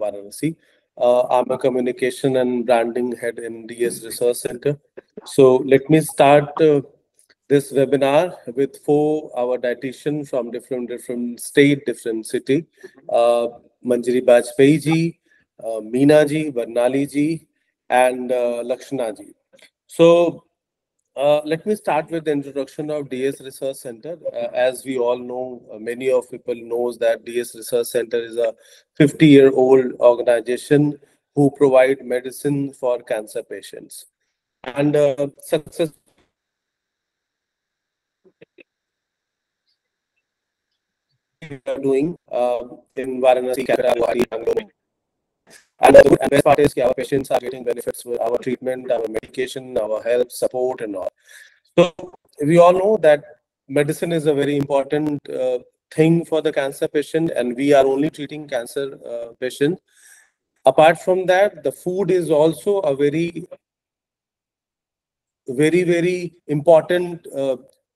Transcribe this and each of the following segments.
Varanasi. I'm a communication and branding head in DS Research Center. So let me start this webinar with our dietitian from different state, different city. Manjari Bajpayee ji, Meena ji, Varnali ji, and Lakshana ji. So let me start with the introduction of DS Research Center. As we all know, many of people knows that DS Research Center is a 50-year-old organization who provide medicine for cancer patients. And success we are doing in Varanasi, Guwahati, Bangalore. And the good and best part is that our patients are getting benefits with our treatment, our medication, our health support, and all. So we all know that medicine is a very important thing for the cancer patient, and we are only treating cancer patients. Apart from that, the food is also a very important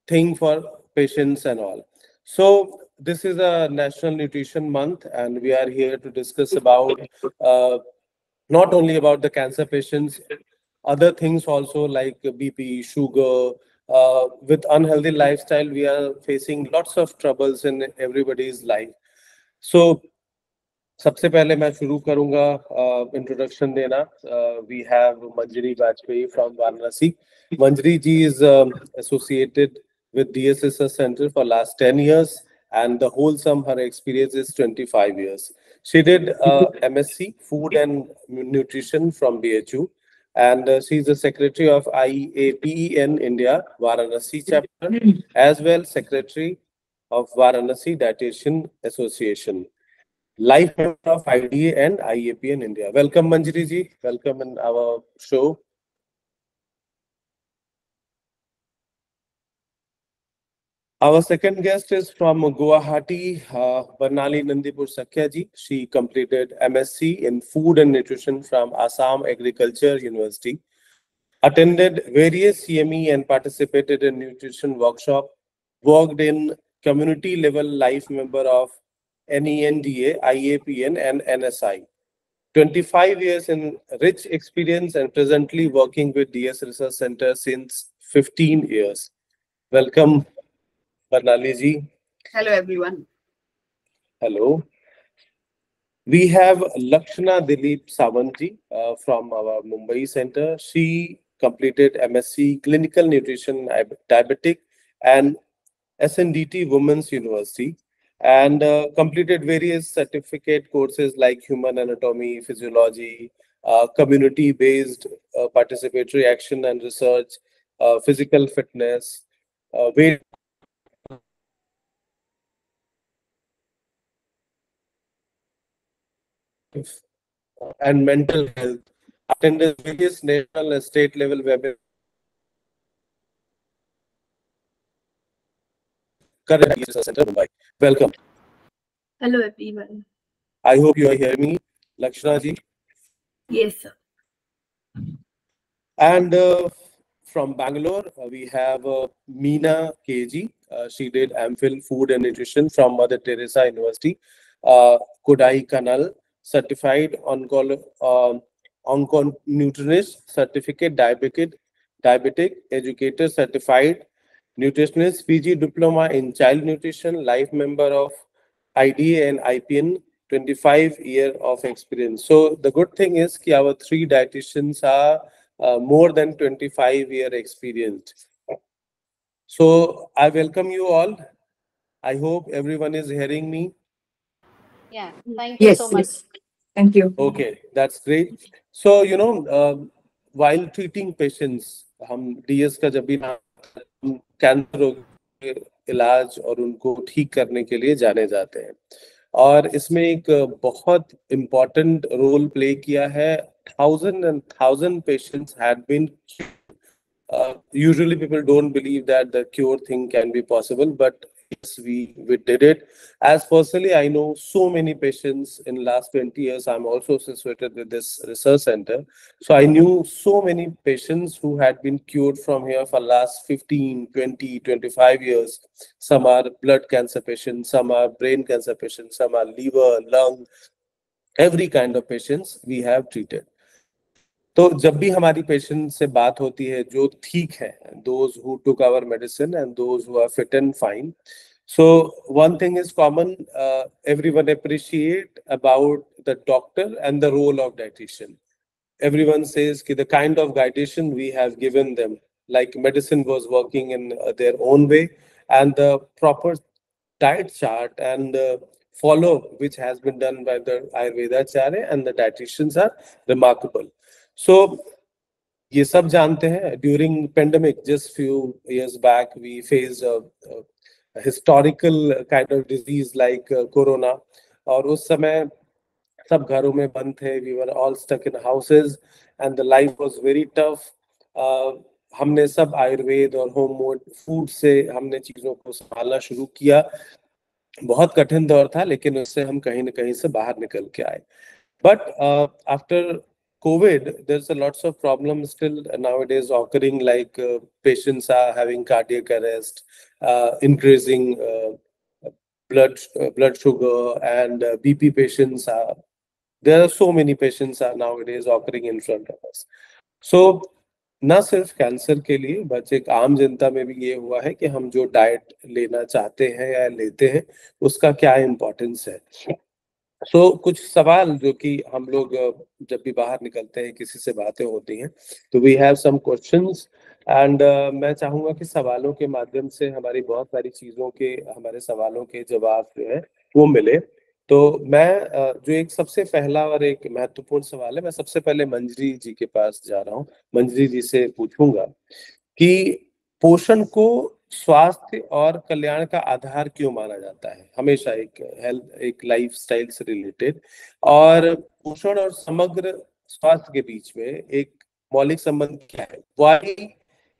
thing for patients and all. So this is a National Nutrition Month, and we are here to discuss about not only about the cancer patients, other things also like BP, sugar. With unhealthy lifestyle, we are facing lots of troubles in everybody's life. So सबसे पहले मैं शुरू करूंगा introduction देना. We have Manjari Bajpayee from Varanasi. Manjari ji is associated with DSSS Center for last 10 years, and the whole sum her experience is 25 years. She did MSc Food and Nutrition from BHU, and she is the secretary of IAPEN India Varanasi chapter, as well secretary of Varanasi Dietitian Association. Life member of IDA and IAP in India. Welcome, Manjari ji. Welcome in our show. Our second guest is from Guwahati, Varnali Nandipur Sakhya ji. She completed MSc in Food and Nutrition from Assam Agriculture University. Attended various CME and participated in nutrition workshop. Worked in community level life member of NENDA, IAPN and NSI. 25 years in rich experience and presently working with DS Research Center since 15 years. Welcome, Varnali ji. Hello, everyone. Hello. We have Lakshana Dilip Sawant ji from our Mumbai Center. She completed MSc Clinical Nutrition Diabetic and SNDT Women's University, and completed various certificate courses like human anatomy, physiology, community-based participatory action and research, physical fitness, weight and mental health. Attended various national and state level webinars. Current Research Center, Mumbai. Welcome. Hello, everyone. I hope you are hearing me, Lakshana ji. Yes, sir. And from Bangalore, we have Meena KG. She did MPhil Food and Nutrition from Mother Teresa University. Kodai Kanal, certified onco-nutritionist, certificate diabetic educator, certified nutritionist, PG diploma in child nutrition, life member of IDA and IPN, 25 year of experience. So the good thing is that our three dietitians are more than 25-year experience. So I welcome you all. I hope everyone is hearing me. Yeah, thank you so much. Yes. Thank you. Okay, that's great. So, while treating patients, हम DS का जब भी हम cancer रोग के इलाज और उनको ठीक करने के लिए जाने जाते हैं, और इसमें एक बहुत इम्पोर्टेंट रोल प्ले किया है. Thousand and thousand patients had been cured. Usually people don't believe that the cure thing can be possible, but yes, we did it. As personally, I know so many patients in last 20 years. I'm also associated with this research center. So I knew so many patients who had been cured from here for last 15, 20, 25 years. Some are blood cancer patients, some are brain cancer patients, some are liver, lung. every kind of patients we have treated. तो जब भी हमारी patient से बात होती है जो ठीक है, those who took our medicine and those who are fit and fine, so one thing is common, everyone appreciate about the doctor and the role of dietitian. Everyone says that the kind of dietitian we have given them, like medicine was working in their own way, and the proper diet chart and follow which has been done by the Ayurvedacharya and the dietitians are remarkable. So ये सब जानते हैं. During pandemic, just few years back, we faced a historical kind of disease like corona. और उस समय सब घरों में बंद थे. We were all stuck in houses and the life was very tough. हमने सब आयुर्वेद और होम फूड से हमने चीजों को संभालना शुरू किया. बहुत कठिन दौर था, लेकिन उससे हम कहीं न कहीं से बाहर निकल के आए. But after COVID, there's a lots of problems still nowadays occurring, like patients are having cardiac arrest, increasing blood sugar, and BP patients are. There are so many patients are nowadays occurring in front of us. So ना सिर्फ cancer के लिए, but एक आम जनता में भी ये हुआ है कि हम जो डाइट लेना चाहते हैं या लेते हैं उसका क्या इम्पोर्टेंस है. सो कुछ सवाल जो कि हम लोग जब भी बाहर निकलते हैं, किसी से बातें होती हैं, तो we have some questions and मैं चाहूंगा कि सवालों के माध्यम से हमारी बहुत सारी चीजों के, हमारे सवालों के जवाब जो है वो मिले. तो मैं जो एक सबसे पहला और एक महत्वपूर्ण सवाल है, मैं सबसे पहले मंजरी जी के पास जा रहा हूँ. मंजरी जी से पूछूंगा कि पोषण को स्वास्थ्य और कल्याण का आधार क्यों माना जाता है हमेशा, एक हेल्थ, एक लाइफस्टाइल से रिलेटेड, और पोषण और समग्र स्वास्थ्य के बीच में एक मौलिक संबंध क्या है. Why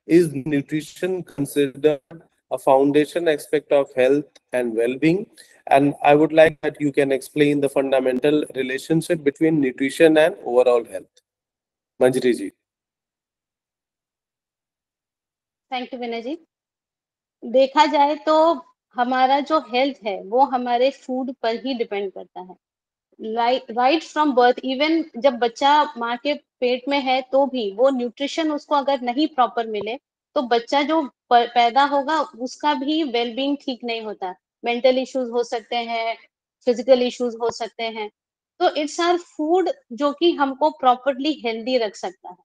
is nutrition considered a foundation aspect of health and well-being, and I would like that you can explain the fundamental relationship between nutrition and overall health. Manjari ji. Thank you Vinay ji. देखा जाए तो हमारा जो health है वो हमारे food पर ही depend करता है. राइट फ्रॉम बर्थ, इवन जब बच्चा माँ के पेट में है तो भी वो न्यूट्रिशन उसको अगर नहीं प्रॉपर मिले तो बच्चा जो पैदा होगा उसका भी वेलबींग ठीक नहीं होता. मेंटल इश्यूज हो सकते हैं, फिजिकल इश्यूज हो सकते हैं. तो इट्स आवर फूड जो कि हमको प्रॉपरली हेल्दी रख सकता है.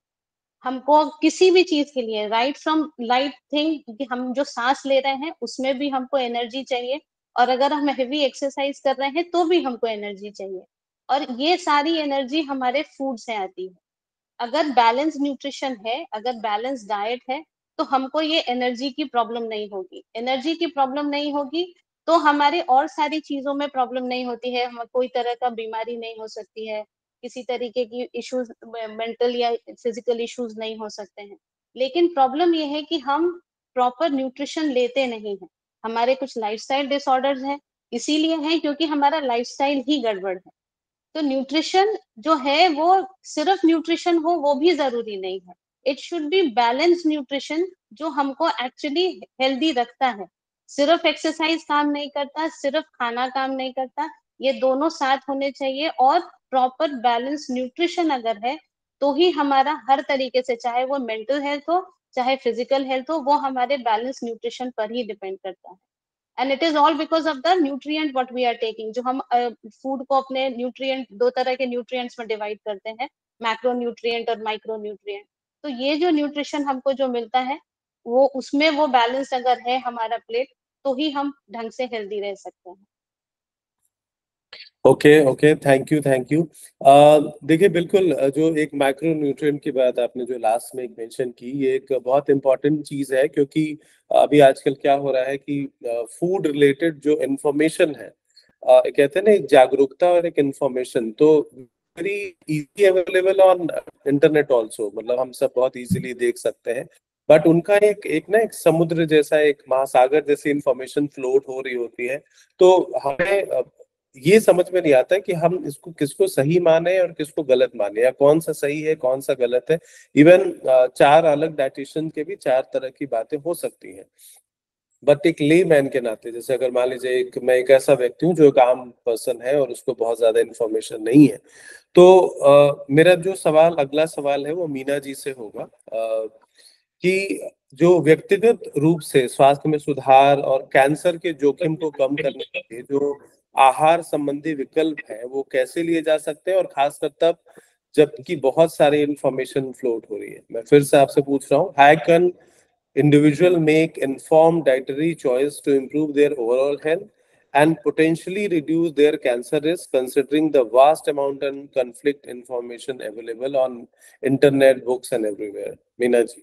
हमको किसी भी चीज के लिए, राइट फ्रॉम लाइट थिंग कि हम जो सांस ले रहे हैं उसमें भी हमको एनर्जी चाहिए, और अगर हम हेवी एक्सरसाइज कर रहे हैं तो भी हमको एनर्जी चाहिए, और ये सारी एनर्जी हमारे फूड से आती है. अगर बैलेंस न्यूट्रिशन है, अगर बैलेंस डाइट है, तो हमको ये एनर्जी की प्रॉब्लम नहीं होगी. एनर्जी की प्रॉब्लम नहीं होगी तो हमारे और सारी चीजों में प्रॉब्लम नहीं होती है. हमें कोई तरह का बीमारी नहीं हो सकती है, किसी तरीके की इश्यूज, मेंटल या फिजिकल इश्यूज नहीं हो सकते हैं. लेकिन प्रॉब्लम ये है कि हम प्रॉपर न्यूट्रिशन लेते नहीं हैं. हमारे कुछ लाइफस्टाइल डिसऑर्डर्स हैं, इसीलिए है क्योंकि हमारा लाइफस्टाइल ही गड़बड़ है. तो न्यूट्रिशन जो है वो सिर्फ न्यूट्रिशन हो वो भी जरूरी नहीं है. It should be balance nutrition जो हमको एक्चुअली हेल्दी रखता है. सिर्फ एक्सरसाइज काम नहीं करता, सिर्फ खाना काम नहीं करता, ये दोनों साथ होने चाहिए. और प्रॉपर बैलेंस न्यूट्रिशन अगर है तो ही हमारा हर तरीके से, चाहे वो मेंटल हेल्थ हो चाहे फिजिकल हेल्थ हो, वो हमारे बैलेंस न्यूट्रिशन पर ही डिपेंड करता है. And it is all because of the nutrient what we are taking. जो हम फूड को अपने न्यूट्रिएंट, दो तरह के न्यूट्रिएंट्स में डिवाइड करते हैं, मैक्रो न्यूट्रिएंट और माइक्रो न्यूट्रिएंट. तो ये जो न्यूट्रिशन हमको जो मिलता है वो उसमें वो बैलेंस अगर है हमारा प्लेट, तो ही हम ढंग से हेल्दी रह सकते हैं. Okay, thank you. देखिए, बिल्कुल जो एक माइक्रो न्यूट्रिएंट की बात आपने जो लास्ट में एक मेंशन की, ये एक बहुत इंपॉर्टेंट चीज है, क्योंकि अभी आजकल क्या हो रहा है कि फूड रिलेटेड जो इंफॉर्मेशन है, कहते हैं ना, एक जागरूकता और एक इंफॉर्मेशन, तो very easy available on internet also. मतलब हम सब बहुत इजीली देख सकते हैं, बट उनका एक समुद्र जैसा, एक महासागर जैसी इंफॉर्मेशन फ्लोट हो रही होती है. तो हमें ये समझ में नहीं आता है कि हम इसको किसको सही माने और किसको गलत माने, या कौन सा सही है कौन सा गलत है. इवन 4 अलग डाइटिशियन के भी 4 तरह की बातें हो सकती हैं. बट एक लेमैन के नाते, जैसे अगर मान लीजिए मैं एक ऐसा व्यक्ति हूँ जो एक आम पर्सन है और उसको बहुत ज्यादा इन्फॉर्मेशन नहीं है, तो मेरा जो अगला सवाल है वो मीना जी से होगा, कि जो व्यक्तिगत रूप से स्वास्थ्य में सुधार और कैंसर के जोखिम को कम करने के लिए जो आहार संबंधी विकल्प है वो कैसे लिए जा सकते हैं, और खासकर तब जबकि बहुत सारी इंफॉर्मेशन फ्लोट हो रही है। मैं फिर से आपसे पूछ रहा हूँ, how can individual make informed dietary choice to improve their overall health and potentially reduce their cancer risk, considering the vast amount and conflict information available on internet, books and everywhere? Meena ji.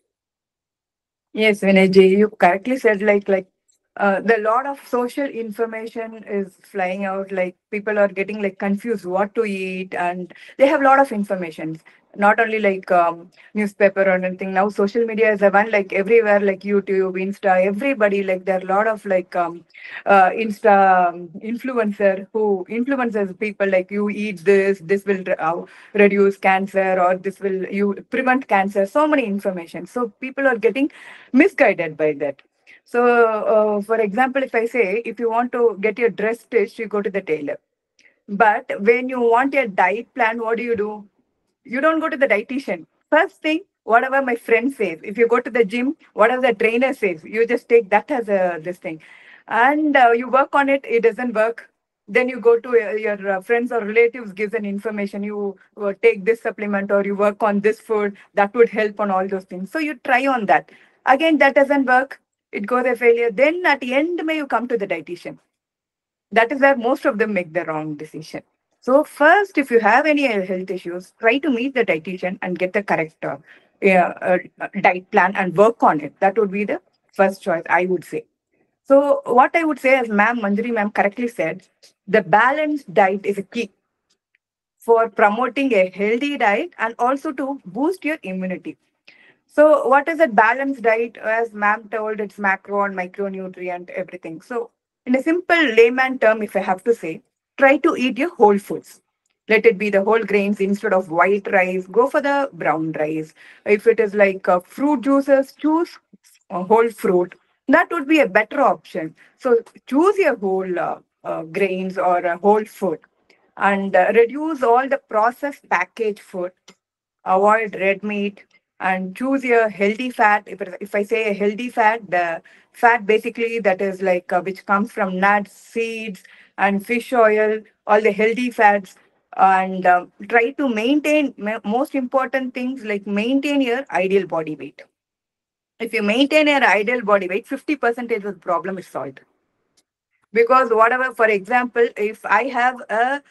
Yes, Vinay ji, you correctly said the lot of social information is flying out. Like people are getting like confused what to eat, and they have a lot of information. Not only newspaper or anything. Now social media is the one like everywhere, like YouTube, Insta. Everybody like there are a lot of Insta influencer who influences people like you eat this. This will reduce cancer, or this will you prevent cancer. So many information. So people are getting misguided by that. So, for example, if I say, if you want to get your dress stitched, you go to the tailor. But when you want your diet plan, what do? You don't go to the dietitian. First thing, whatever my friend says. If you go to the gym, whatever the trainer says, you just take that as this thing. And you work on it, it doesn't work. Then you go to your friends or relatives gives an information. You take this supplement or you work on this food that would help on all those things. So you try on that. Again, that doesn't work. It goes a failure. Then at the end, may you come to the dietitian. That is where most of them make the wrong decision. So first, if you have any health issues, try to meet the dietitian and get the correct diet plan and work on it. That would be the first choice, I would say. So what I would say, as Ma'am Manjari Ma'am correctly said, the balanced diet is a key for promoting a healthy diet and also to boost your immunity. So what is a balanced diet? As ma'am told, it's macro and micronutrient, everything. So in a simple layman term, if I have to say, try to eat your whole foods. Let it be the whole grains instead of white rice. Go for the brown rice. If it is like fruit juices, choose a whole fruit. That would be a better option. So choose your whole grains or a whole food, and reduce all the processed packaged food. Avoid red meat and choose a healthy fat. If I say a healthy fat, the fat basically that is which comes from nuts, seeds, and fish oil, all the healthy fats. And try to maintain most important things like maintain your ideal body weight. If you maintain your ideal body weight, 50% of the problem is solved. Because whatever, for example, if I have a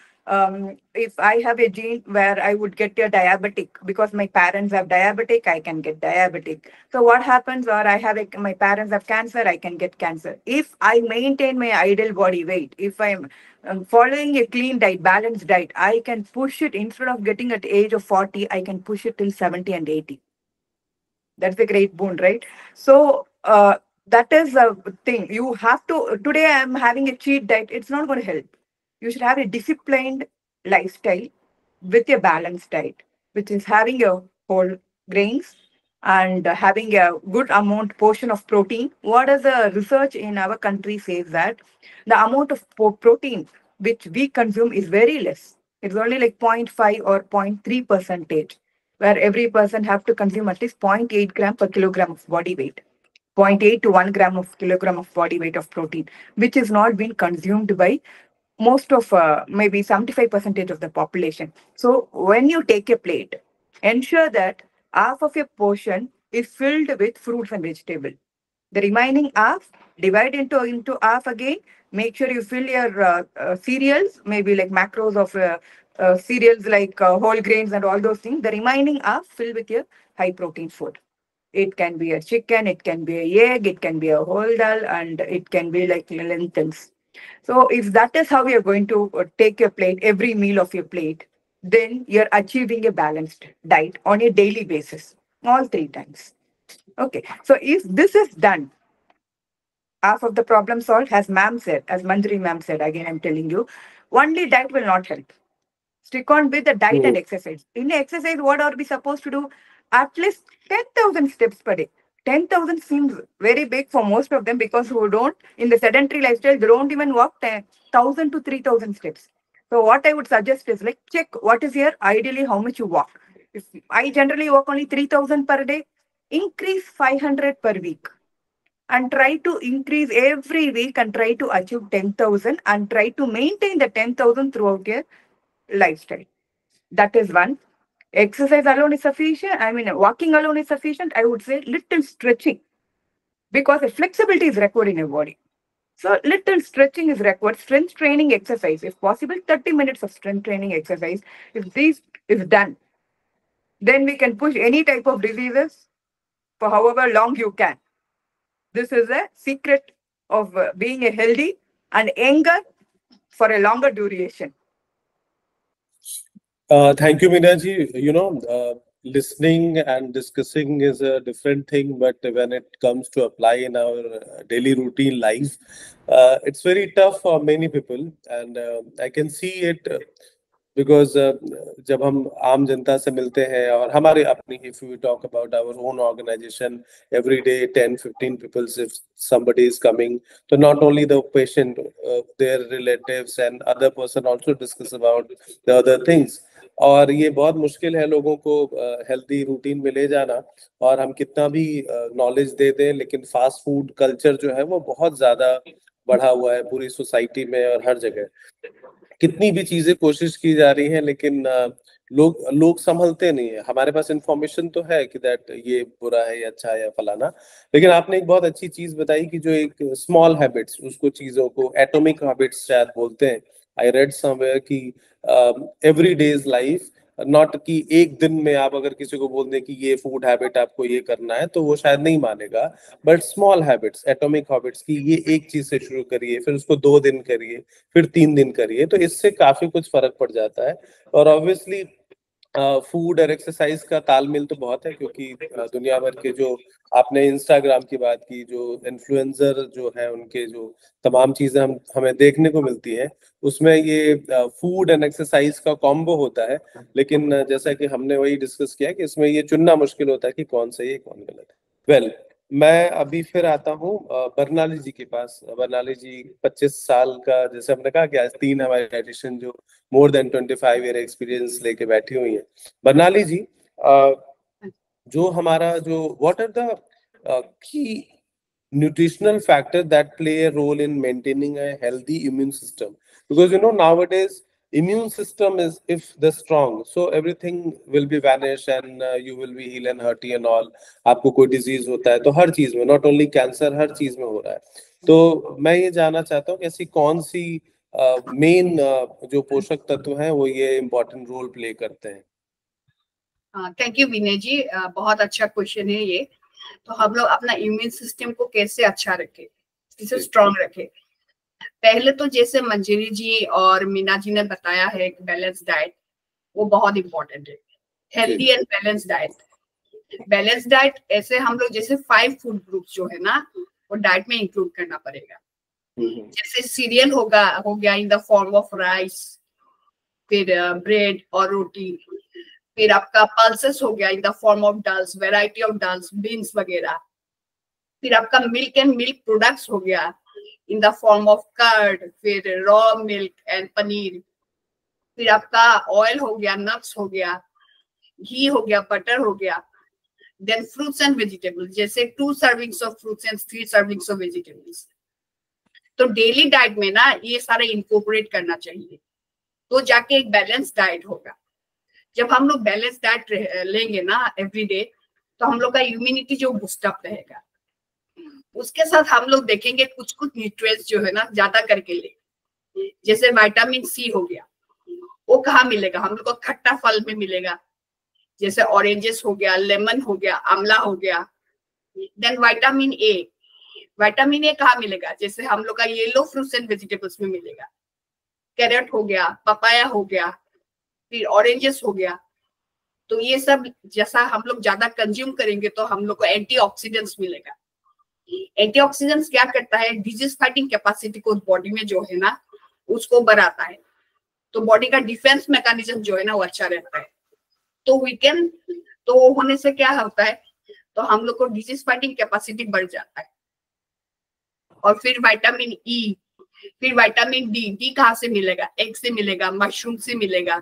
gene where I would get a diabetic because my parents have diabetic, I can get diabetic. So what happens, or my parents have cancer, I can get cancer. If I maintain my ideal body weight, if I'm following a clean diet, balanced diet, I can push it. Instead of getting at age of 40, I can push it till 70 and 80. That's a great boon, right? So that is a thing. You have to, today I'm having a cheat diet. It's not going to help. You should have a disciplined lifestyle with a balanced diet, which is having your whole grains and having a good amount portion of protein. What is the research in our country says that the amount of protein which we consume is very less. It's only like 0.5 or 0.3 percentage, where every person have to consume at least 0.8 gram per kilogram of body weight. 0.8 to 1 gram of kilogram of body weight of protein, which is not being consumed by most of maybe 75% of the population. So when you take a plate, ensure that half of your portion is filled with fruits and vegetables. The remaining half, divide into half again. Make sure you fill your cereals, maybe like macros of cereals like whole grains and all those things. The remaining half fill with your high protein food. It can be a chicken, it can be a egg, it can be a whole dal, and it can be like lentils. So if that is how you're going to take your plate, every meal of your plate, then you're achieving a balanced diet on a daily basis, all 3 times. Okay. So if this is done, half of the problem solved, as ma'am said, as Manjari ma'am said, again I'm telling you, only diet will not help. Stick on with the diet and exercise. In exercise, what are we supposed to do? At least 10,000 steps per day. 10,000 seems very big for most of them because who don't, in the sedentary lifestyle, they don't even walk 1,000 to 3,000 steps. So what I would suggest is like check what is here, ideally how much you walk. If I generally walk only 3,000 per day, increase 500 per week and try to increase every week and try to achieve 10,000 and try to maintain the 10,000 throughout your lifestyle. That is one. Exercise alone is sufficient. I mean, walking alone is sufficient. I would say little stretching because the flexibility is required in your body. So little stretching is required. Strength training exercise, if possible, 30 minutes of strength training exercise. If this is done, then we can push any type of diseases for however long you can. This is a secret of being a healthy and younger for a longer duration. Thank you, Meena ji. Listening and discussing is a different thing, but when it comes to apply in our daily routine life, it's very tough for many people, and I can see it because जब हम आम जनता से मिलते हैं और हमारे अपनी, if we talk about our own organization, every day 10-15 people, if somebody is coming, so not only the patient, their relatives and other person also discuss about the other things. और ये बहुत मुश्किल है लोगों को हेल्दी रूटीन में ले जाना, और हम कितना भी नॉलेज दे दें, लेकिन फास्ट फूड कल्चर जो है वो बहुत ज्यादा बढ़ा हुआ है पूरी सोसाइटी में और हर जगह। कितनी भी चीजें कोशिश की जा रही हैं, लेकिन लोग संभलते नहीं है। हमारे पास इंफॉर्मेशन तो है कि दैट ये बुरा है या अच्छा है या फलाना, लेकिन आपने एक बहुत अच्छी चीज बताई कि जो एक स्मॉल हैबिट्स, उसको चीजों को एटॉमिक हैबिट्स शायद बोलते हैं। आई रेड समवेयर कि एवरी डेज लाइफ, नॉट कि एक दिन में आप अगर किसी को बोल दें कि ये फूड हैबिट आपको ये करना है तो वो शायद नहीं मानेगा, but small habits, atomic habits की ये एक चीज से शुरू करिए, फिर उसको 2 दिन करिए, फिर 3 दिन करिए, तो इससे काफी कुछ फर्क पड़ जाता है। और ऑब्वियसली फूड और एक्सरसाइज का तालमेल तो बहुत है, क्योंकि दुनिया भर के जो आपने इंस्टाग्राम की बात की, जो इन्फ्लुएंसर जो है उनके जो तमाम चीजें हमें देखने को मिलती है, उसमें ये फूड एंड एक्सरसाइज का कॉम्बो होता है। लेकिन जैसा कि हमने वही डिस्कस किया कि इसमें ये चुनना मुश्किल होता है कि कौन सही है कौन गलत है। वेल, मैं अभी फिर आता हूँ बरनाली जी के पास। बरनाली जी 25 साल का, जैसे हमने कहा कि आज 3 हमारे डाइटिशियन जो मोर देन 25 ईयर एक्सपीरियंस लेके बैठी हुई है। बरनाली जी, जो हमारा जो what are the key nutritional factors that play a role in maintaining a healthy immune system, because nowadays immune system is, if the strong, so everything will be vanish and you will be heal and hearty and all। आपको कोई disease होता है तो हर चीज में, not only cancer, हर चीज में हो रहा है। तो मैं ये जानना चाहता हूँ कि ऐसी कौन सी मेन जो पोषक तत्व हैं वो ये इम्पोर्टेंट रोल प्ले करते हैं। थैंक यू विनय जी, बहुत अच्छा क्वेश्चन है ये। तो हम लोग अपना इम्यून सिस्टम को कैसे अच्छा रखें, कैसे स्ट्रॉन्ग रखें। पहले तो जैसे मंजरी जी और मीना जी ने बताया है, बैलेंस डाइट वो बहुत इंपॉर्टेंट है। Healthy and balance diet. Balance diet ऐसे हम लोग जैसे 5 फूड ग्रुप्स जो है ना, वो डाइट में इंक्लूड करना पड़ेगा। जैसे सीरियल हो गया in the form of rice, फिर ब्रेड और रोटी, फिर आपका पल्सेस हो गया in the form of dals, variety of dals, beans वगैरह। फिर आपका मिल्क एंड मिल्क प्रोडक्ट्स हो गया in the form of curd, फिर रॉ मिल्क एंड पनीर। फिर आपका ऑयल हो गया, नट्स हो गया, घी हो गया, बटर हो गया। देन फ्रूट्स एंड वेजिटेबल्स, जैसे 2 servings of fruits and 3 servings of vegetables. तो डेली डाइट में ना ये सारे इंकॉर्पोरेट करना चाहिए, तो जाके एक बैलेंस डाइट होगा। जब हम लोग बैलेंस डाइट लेंगे ना एवरी डे, तो हम लोग का इम्यूनिटी जो बूस्टअप रहेगा। उसके साथ हम लोग देखेंगे कुछ न्यूट्रिएंट्स जो है ना ज्यादा करके ले, जैसे विटामिन सी हो गया, वो कहाँ मिलेगा? हम लोग को खट्टा फल में मिलेगा, जैसे ऑरेंजेस हो गया, लेमन हो गया, आंवला हो गया। देन विटामिन ए कहाँ मिलेगा? जैसे हम लोग का येलो फ्रूट्स एंड वेजिटेबल्स में मिलेगा, कैरेट हो गया, पपाया हो गया, फिर ऑरेंजेस हो गया। तो ये सब जैसा हम लोग ज्यादा कंज्यूम करेंगे तो हम लोग को एंटीऑक्सीडेंट्स मिलेगा। एंटीऑक्सीडेंट्स क्या करता है? डिजीज फाइटिंग कैपेसिटी को बॉडी में जो है ना उसको बढ़ाता है, तो बॉडी का डिफेंस मैकेनिज्म जो है ना वो अच्छा रहता है। तो होने से क्या होता है? तो हम लोग को डिजीज फाइटिंग कैपेसिटी बढ़ जाता है। और फिर विटामिन ई, फिर विटामिन डी, डी कहाँ से मिलेगा? एग से मिलेगा, मशरूम से मिलेगा।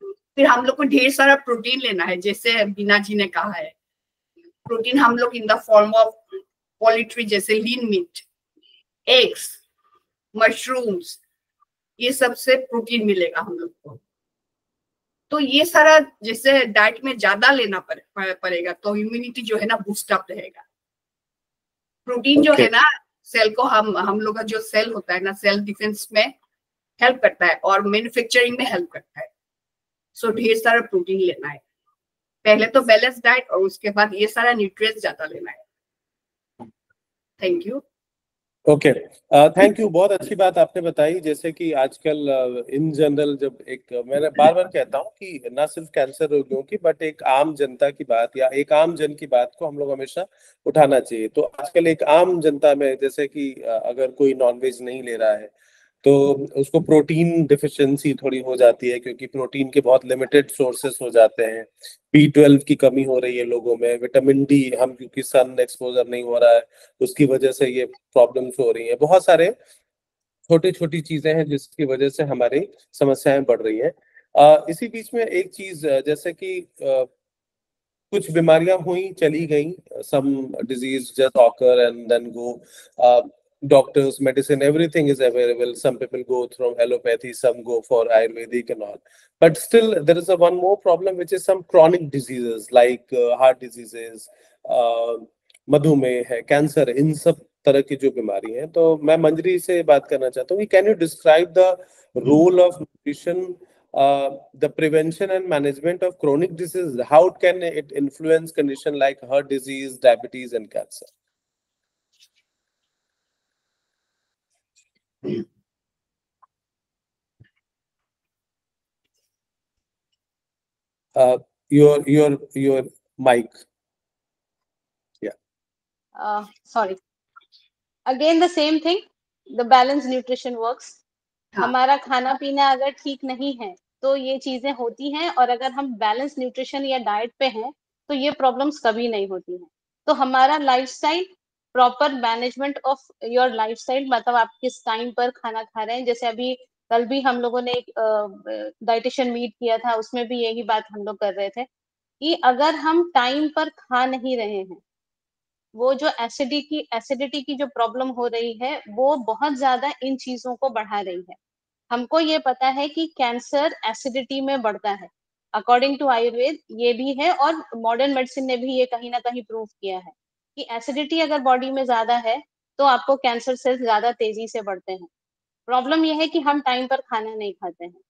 फिर हम लोग को ढेर सारा प्रोटीन लेना है, जैसे बीना जी ने कहा है, प्रोटीन हम लोग इन द फॉर्म ऑफ पोल्ट्री जैसे लीन मीट, एग्स, मशरूम्स, ये सब से प्रोटीन मिलेगा हम लोग को। तो ये सारा जैसे डाइट में ज्यादा लेना पड़ेगा तो इम्यूनिटी जो है ना बूस्ट अप रहेगा। प्रोटीन जो है ना सेल को हम लोग का जो सेल होता है ना, सेल डिफेंस में हेल्प करता है और मैन्युफैक्चरिंग में हेल्प करता है। सो ढेर सारा प्रोटीन लेना है, पहले तो बैलेंस डाइट और उसके बाद ये सारा न्यूट्रिएंट्स ज्यादा लेना है। Thank you. Okay, thank you. बहुत अच्छी बात आपने बताई। जैसे कि आजकल इन जनरल जब मैंने बार बार कहता हूँ कि ना सिर्फ कैंसर रोगियों की बट एक आम जनता की बात या एक आम जन की बात को हम लोग हमेशा उठाना चाहिए। तो आजकल एक आम जनता में जैसे कि अगर कोई नॉनवेज नहीं ले रहा है तो उसको प्रोटीन डिफिशिएंसी थोड़ी हो जाती है, क्योंकि प्रोटीन के बहुत लिमिटेड सोर्सेस हो जाते हैं। B12 की कमी हो रही है लोगों में, विटामिन डी हम क्योंकि सन एक्सपोजर नहीं हो रहा है उसकी वजह से ये प्रॉब्लम्स हो रही हैं। बहुत सारे छोटी छोटी चीजें हैं जिसकी वजह से हमारी समस्याएं बढ़ रही हैं। इसी बीच में एक चीज जैसे कि कुछ बीमारियां हुई चली गई, some disease just occur and then go. Doctors, medicine, everything is available. Some people go from allopathy, some go for Ayurvedic and all. But still, there is one more problem, which is some chronic diseases like heart diseases, मधुमेह है, cancer, इन सब तरह की जो बीमारी हैं। तो मैं मंजरी से बात करना चाहता हूँ कि can you describe the role of nutrition, the prevention and management of chronic diseases? How can it influence condition like heart disease, diabetes, and cancer? Your mic. Yeah. Sorry. Again the same thing. The balanced nutrition works. हमारा खाना पीना अगर ठीक नहीं है तो ये चीजें होती हैं, और अगर हम बैलेंस न्यूट्रिशन या डाइट पे हैं तो ये प्रॉब्लम्स कभी नहीं होती हैं। तो हमारा lifestyle, proper management of your lifestyle, मतलब आप किस टाइम पर खाना खा रहे हैं। जैसे अभी कल भी हम लोगों ने एक डाइटिशियन मीट किया था, उसमें भी यही बात हम लोग कर रहे थे कि अगर हम टाइम पर खा नहीं रहे हैं, वो जो एसिडिटी की जो प्रॉब्लम हो रही है वो बहुत ज्यादा इन चीजों को बढ़ा रही है। हमको ये पता है कि कैंसर एसिडिटी में बढ़ता है, अकॉर्डिंग टू आयुर्वेद ये भी है, और मॉडर्न मेडिसिन ने भी ये कहीं ना कहीं प्रूव किया है कि एसिडिटी अगर बॉडी में ज्यादा है तो आपको कैंसर सेल्स ज्यादा तेजी से बढ़ते हैं। प्रॉब्लम ये है कि हम टाइम पर खाना नहीं खाते हैं।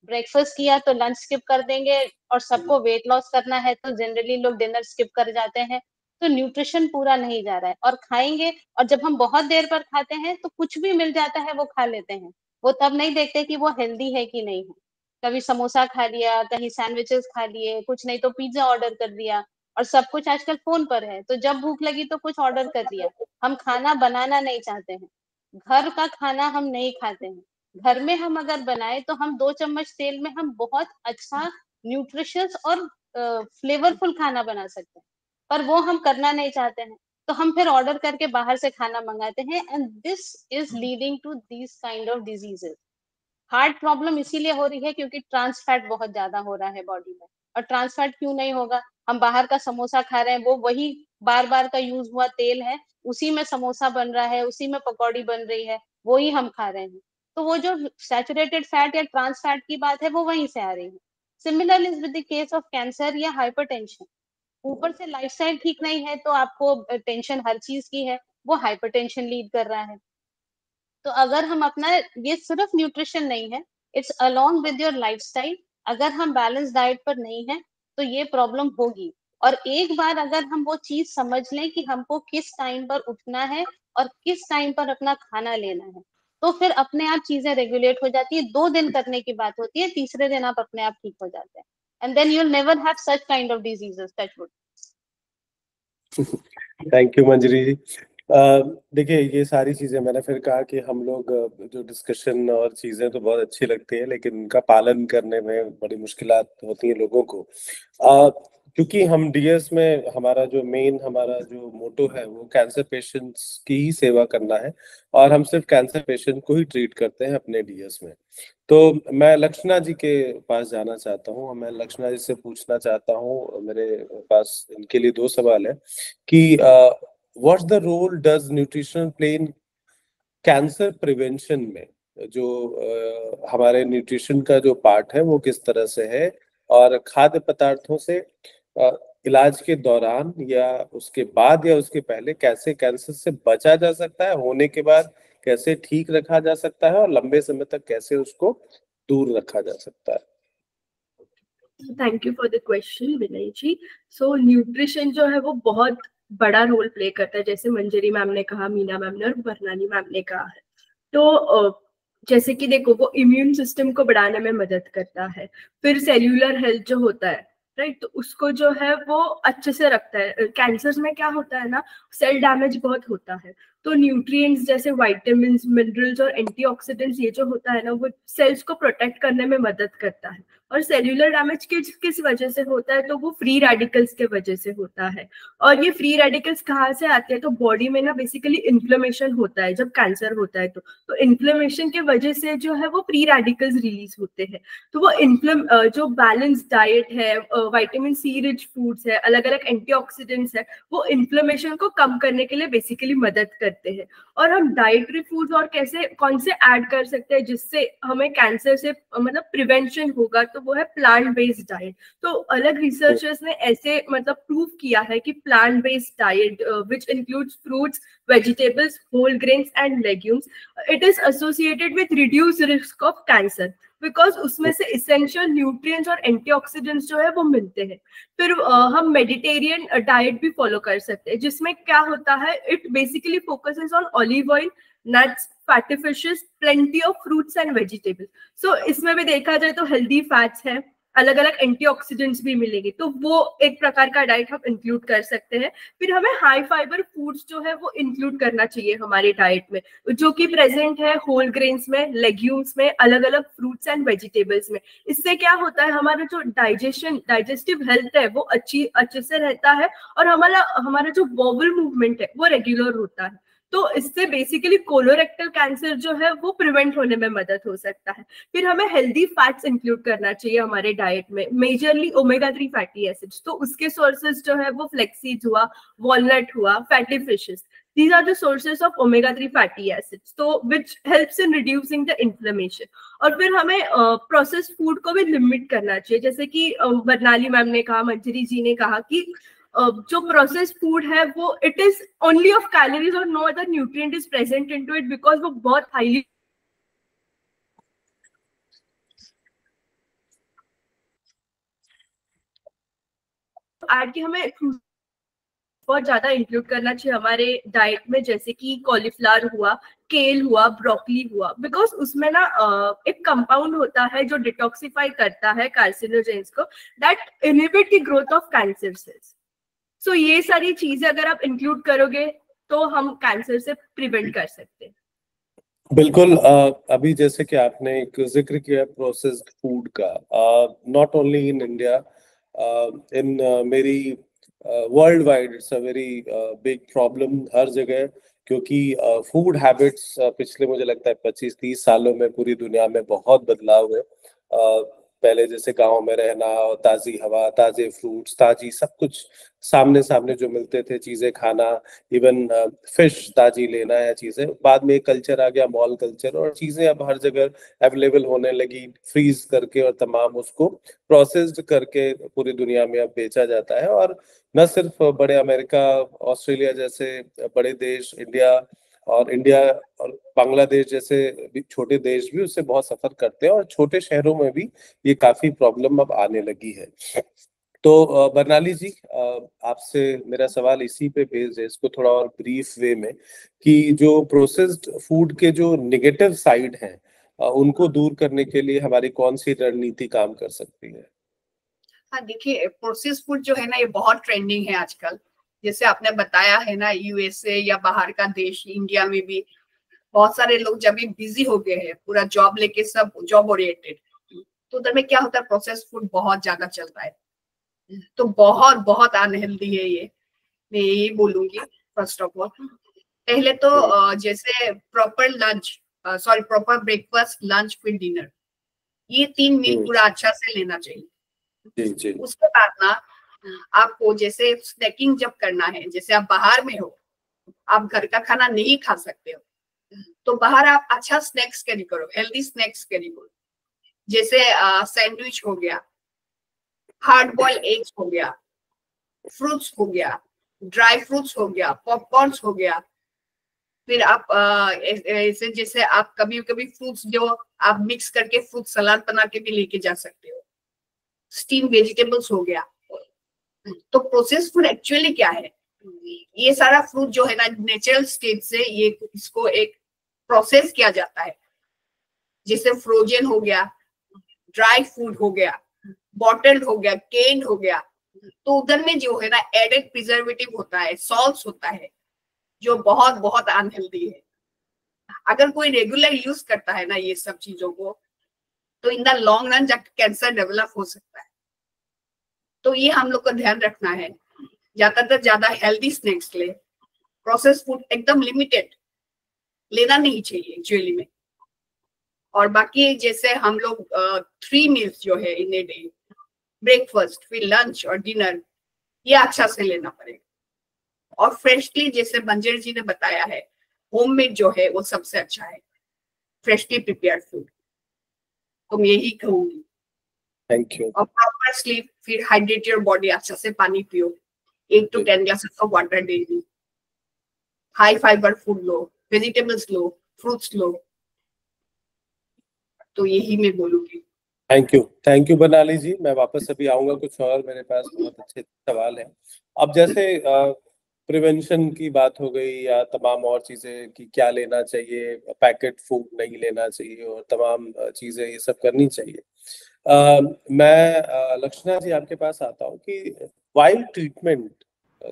ब्रेकफास्ट किया तो लंच स्किप कर देंगे, और सबको वेट लॉस करना है तो जनरली लोग डिनर स्किप कर जाते हैं। तो न्यूट्रिशन पूरा नहीं जा रहा है। और खाएंगे, और जब हम बहुत देर पर खाते हैं तो कुछ भी मिल जाता है वो खा लेते हैं। वो तब नहीं देखते कि वो हेल्दी है कि नहीं है। कभी समोसा खा लिया, कहीं सैंडविचेस खा लिए, कुछ नहीं तो पिज्जा ऑर्डर कर दिया, और सब कुछ आजकल फोन पर है, तो जब भूख लगी तो कुछ ऑर्डर कर दिया। हम खाना बनाना नहीं चाहते हैं, घर का खाना हम नहीं खाते हैं। घर में हम अगर बनाए तो हम 2 चम्मच तेल में हम बहुत अच्छा न्यूट्रिशियस और फ्लेवरफुल खाना बना सकते हैं, पर वो हम करना नहीं चाहते हैं। तो हम फिर ऑर्डर करके बाहर से खाना मंगाते हैं, and this is leading to this kind of diseases. Heart problem इसीलिए हो रही है क्योंकि ट्रांस फैट बहुत ज्यादा हो रहा है बॉडी में। और ट्रांस फैट क्यों नहीं होगा? हम बाहर का समोसा खा रहे हैं, वो वही बार बार का यूज हुआ तेल है, उसी में समोसा बन रहा है, उसी में पकौड़ी बन रही है, वो ही हम खा रहे हैं। तो वो जो सैचुरेटेड फैट या ट्रांस फैट की बात है वो वहीं से आ रही है। Similar is with the case of cancer या हाइपरटेंशन। ऊपर से लाइफस्टाइल ठीक नहीं है तो आपको टेंशन हर चीज की है, वो हाइपरटेंशन लीड कर रहा है। तो अगर हम अपना, ये सिर्फ न्यूट्रिशन नहीं है, it's along with your lifestyle. अगर हम बैलेंस डाइट पर नहीं है तो ये प्रॉब्लम होगी। और एक बार अगर हम वो चीज समझ लें कि हमको किस टाइम पर उठना है और किस टाइम पर अपना खाना लेना है, तो फिर अपने आप चीजें रेगुलेट हो जाती है। 2 दिन करने की बात होती है, तीसरे दिन आप अपने आप ठीक हो जाते हैं, and then you will never have such kind of diseases, touch wood. Thank you Manjari ji. देखिए, ये सारी चीजें मैंने फिर कहा कि हम लोग जो डिस्कशन और चीजें तो बहुत अच्छी लगती है, लेकिन उनका पालन करने में बड़ी मुश्किलात होती है लोगों को। क्योंकि हम डीएस में हमारा जो मोटो है वो कैंसर पेशेंट्स की ही सेवा करना है, और हम सिर्फ कैंसर पेशेंट को ही ट्रीट करते हैं अपने डीएस में। तो मैं लक्षणा जी के पास जाना चाहता हूँ, मैं लक्षणा जी से पूछना चाहता हूँ, मेरे पास इनके लिए 2 सवाल है कि what's the role does nutrition play in cancer prevention में? जो हमारे न्यूट्रिशन का जो पार्ट है वो किस तरह से है, और खाद्य पदार्थों से इलाज के दौरान या उसके बाद या उसके पहले कैसे कैंसर से बचा जा सकता है, होने के बाद कैसे ठीक रखा जा सकता है, और लंबे समय तक कैसे उसको दूर रखा जा सकता है? Thank you for the question Vinay ji. So nutrition जो है वो बहुत बड़ा रोल प्ले करता है, जैसे मंजरी मैम ने कहा, मीना मैम ने और बरनानी मैम ने कहा है। तो जैसे कि देखो, वो इम्यून सिस्टम को बढ़ाने में मदद करता है, फिर सेल्यूलर हेल्थ जो होता है, राइट, तो उसको जो है वो अच्छे से रखता है। कैंसर में क्या होता है ना, सेल डैमेज बहुत होता है, तो न्यूट्रिएंट्स जैसे विटामिन, मिनरल्स और एंटीऑक्सीडेंट्स ये जो होता है ना, वो सेल्स को प्रोटेक्ट करने में मदद करता है। और सेल्यूलर डैमेज किस वजह से होता है, तो वो फ्री रेडिकल्स के वजह से होता है। और ये फ्री रेडिकल्स कहाँ से आते हैं, तो बॉडी में ना बेसिकली इन्फ्लेमेशन होता है जब कैंसर होता है, तो इन्फ्लेमेशन के वजह से जो है वो फ्री रेडिकल्स रिलीज होते हैं। तो वो जो बैलेंस डाइट है, विटामिन सी रिच फूड्स है, अलग अलग एंटीऑक्सीडेंट्स है, वो इन्फ्लेमेशन को कम करने के लिए बेसिकली मदद करते हैं। और हम डाइटरी फूड्स और कौन से ऐड कर सकते हैं जिससे हमें कैंसर से मतलब प्रिवेंशन होगा, तो वो है प्लांट बेस्ड डाइट। तो अलग रिसर्चर्स ने ऐसे मतलब प्रूव किया है कि plant based diet which includes fruits, vegetables, whole grains and legumes, it is associated with reduce risk of cancer, because उसमें से इसेंशियल न्यूट्रिएंट्स और एंटीऑक्सीडेंट्स जो है वो मिलते हैं। फिर हम मेडिटेरियन डाइट भी फॉलो कर सकते हैं, जिसमें क्या होता है, it basically focuses on olive oil, nuts, fatty fishes, plenty of fruits and vegetables. So इसमें भी देखा जाए तो हेल्दी फैट्स है, अलग अलग एंटीऑक्सीडेंट्स भी मिलेंगे, तो वो एक प्रकार का डाइट हम इंक्लूड कर सकते हैं। फिर हमें हाई फाइबर फूड्स जो है वो इंक्लूड करना चाहिए हमारे डाइट में, जो कि प्रेजेंट है होल ग्रेन्स में, लेग्यूम्स में, अलग अलग फ्रूट्स एंड वेजिटेबल्स में। इससे क्या होता है, हमारा जो डाइजेस्टिव हेल्थ है वो अच्छे से रहता है, और हमारा जो बॉवल मूवमेंट है वो रेगुलर होता है। तो इससे बेसिकली कोलोरेक्टल कैंसर जो है वो प्रिवेंट होने में मदद हो सकता है। फिर हमें हेल्दी फैट्स इंक्लूड करना चाहिए हमारे डाइट में, मेजरली ओमेगा 3 फैटी एसिड्स। तो उसके सोर्सेज जो है वो फ्लेक्सीड हुआ, वॉलनट हुआ, fatty fishes, these are the sources of omega 3 fatty acids, तो which helps in reducing the inflammation। और फिर हमें प्रोसेस्ड फूड को भी लिमिट करना चाहिए, जैसे कि बरनाली मैम ने कहा, मंजरी जी ने कहा कि जो प्रोसेस्ड फूड है वो it is only of calories और no other nutrient is present into it, because वो बहुत हाईली ऐड की हमें बहुत ज्यादा इंक्लूड करना चाहिए हमारे डाइट में, जैसे कि कॉलीफ्लावर हुआ, केल हुआ, ब्रोकली हुआ, बिकॉज उसमें ना एक कंपाउंड होता है जो डिटॉक्सिफाई करता है कार्सिनोजेंस को, that inhibit the growth of cancer cells. So ये सारी चीजें अगर आप इंक्लूड करोगे तो हम कैंसर से प्रिवेंट कर सकते हैं। बिल्कुल। अभी जैसे कि आपने एक जिक्र किया प्रोसेस्ड फूड का, not only in India, in मेरी world wide it's a very big problem हर जगह, क्योंकि फूड हैबिट्स पिछले मुझे लगता है 25-30 सालों में पूरी दुनिया में बहुत बदलाव हुए। पहले जैसे गांव में रहना, और ताजी हवा, ताजे फ्रूट्स, ताजी सब कुछ सामने सामने जो मिलते थे चीजें खाना, इवन फिश ताजी लेना या चीजें, बाद में एक कल्चर आ गया मॉल कल्चर, और चीजें अब हर जगह अवेलेबल होने लगी, फ्रीज करके और तमाम उसको प्रोसेस्ड करके पूरी दुनिया में अब बेचा जाता है। और न सिर्फ बड़े अमेरिका, ऑस्ट्रेलिया जैसे बड़े देश, इंडिया और बांग्लादेश जैसे भी छोटे देश भी उससे बहुत सफर करते हैं, और छोटे शहरों में भी ये काफी प्रॉब्लम अब आने लगी है। तो बरनाली जी, आपसे मेरा सवाल इसी पे बेस्ड है, इसको थोड़ा और ब्रीफ वे में, कि जो प्रोसेस्ड फूड के जो नेगेटिव साइड हैं उनको दूर करने के लिए हमारी कौन सी रणनीति काम कर सकती है? हाँ देखिए, प्रोसेस्ड फूड जो है ना ये बहुत ट्रेंडिंग है आजकल, जैसे आपने बताया है ना, यूएसए या बाहर का देश, इंडिया में भी बहुत सारे लोग जब भी बिजी हो गए हैं, पूरा जॉब लेके, सब जॉब ओरिएंटेड, तो उधर में क्या होता है, प्रोसेस्ड फूड बहुत ज्यादा चल रहा है। तो बहुत बहुत अनहेल्दी है ये, मैं यही बोलूंगी। फर्स्ट ऑफ ऑल पहले तो जैसे प्रॉपर ब्रेकफास्ट, लंच, फिर डिनर, ये 3 मील पूरा अच्छा से लेना चाहिए। उसके बाद ना आपको जैसे स्नैकिंग जब करना है, जैसे आप बाहर में हो, आप घर का खाना नहीं खा सकते हो, तो बाहर आप अच्छा स्नैक्स कैरी करो, हेल्दी स्नैक्स कैरी करो, जैसे सैंडविच हो गया, हार्ड बॉइल एग्स हो गया, फ्रूट्स हो गया, ड्राई फ्रूट्स हो गया, पॉपकॉर्न्स हो गया। फिर आप ऐसे जैसे आप कभी कभी फ्रूट्स जो आप मिक्स करके फ्रूट सलाद बना के भी लेके जा सकते हो, स्टीम वेजिटेबल्स हो गया। तो प्रोसेस फूड एक्चुअली क्या है, ये सारा फ्रूट जो है ना नेचुरल स्टेट से ये इसको एक प्रोसेस किया जाता है, जैसे फ्रोजन हो गया, ड्राई फूड हो गया, बॉटल्ड हो गया, केन्ड हो गया। तो उधर में जो है ना एडेड प्रिजर्वेटिव होता है, सॉल्ट्स होता है, जो बहुत बहुत अनहेल्दी है। अगर कोई रेगुलर यूज करता है ना ये सब चीजों को, तो इन द लॉन्ग रन जाकर कैंसर डेवलप हो सकता है। तो ये हम लोग को ध्यान रखना है, ज्यादातर ज्यादा हेल्दी स्नैक्स ले, प्रोसेस फूड एकदम लिमिटेड लेना नहीं चाहिए एक्चुअली में। और बाकी जैसे हम लोग 3 मील्स जो है इन ए डे, ब्रेकफास्ट, फिर लंच और डिनर, ये अच्छा से लेना पड़ेगा। और फ्रेशली जैसे मंजर जी ने बताया है, होममेड जो है वो सबसे अच्छा है, फ्रेशली प्रिपेयर्ड फूड, तो मैं यही कहूंगी। Thank you. और प्रॉपर स्लीप, फिर हाइड्रेट योर बॉडी, अच्छा से पानी पियो, 8 to 10 glasses of water daily, high fibre food लो, वेजिटेबल्स लो, फ्रूट्स लो, तो यही मैं बोलूंगी। Thank you Banali ji. मैं वापस अभी आऊंगा, कुछ और मेरे पास बहुत अच्छे सवाल हैं। अब जैसे प्रिवेंशन की बात हो गई या तमाम और चीजें कि क्या लेना चाहिए, पैकेट फूड नहीं लेना चाहिए और तमाम चीजें ये सब करनी चाहिए। मैं लक्षणा जी आपके पास आता हूँ कि वाइल ट्रीटमेंट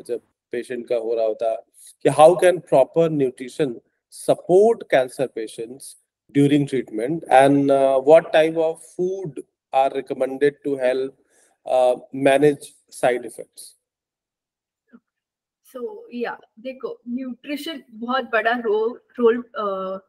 जब पेशेंट का हो रहा होता कि how can proper nutrition support cancer patients during treatment, and what type of food are recommended to help manage side effects? या देखो, न्यूट्रिशन बहुत बड़ा रोल